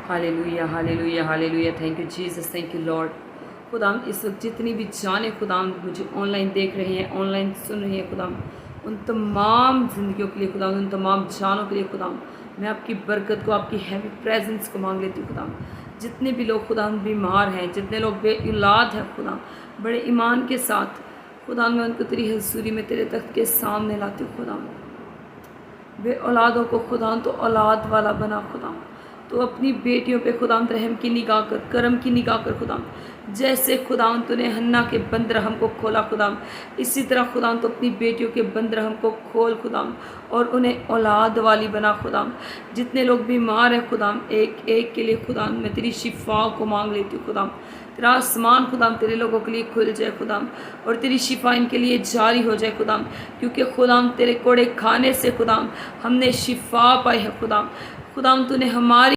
Hallelujah hallelujah hallelujah. Thank you Jesus, thank you lord. खुदाम इस वक्त जितनी भी जाने खुदाम मुझे ऑनलाइन देख रही हैं, ऑनलाइन सुन रही हैं खुदाम, उन तमाम ज़िंदगियों के लिए खुदाम, उन तमाम जानों के लिए खुदाम, मैं आपकी बरकत को, आपकी हैवी प्रेजेंस को मांग लेती हूँ खुदाम। जितने भी लोग खुदाम बीमार हैं, जितने लोग बे औलाद हैं खुदाम, बड़े ईमान के साथ खुदाम मैं उनको तेरी हजूरी में तेरे तख्त के सामने लाती हूँ खुदाम। बे औलादों को खुदा तो औलाद वाला बना खुदा, तो अपनी बेटियों पे खुदा रहम की निगाह कर, करम की निगाह कर खुदा। जैसे खुदा तूने हन्ना के बंद रहम को खोला खुदा, इसी तरह खुदा तो अपनी बेटियों के बंद रहम को खोल खुदा और उन्हें औलाद वाली बना खुदा। जितने लोग बीमार हैं खुदा, एक एक के लिए खुदा मैं तेरी शिफा को मांग लेती हूँ खुदा। तेरा आसमान खुदा तेरे लोगों के लिए खुल जाए खुदा, और तेरी शिफा इनके लिए जारी हो जाए खुदा, क्योंकि खुदा तेरे कोड़े खाने से खुदा हमने शिफा पाई है खुदा। खुदा तूने हमारी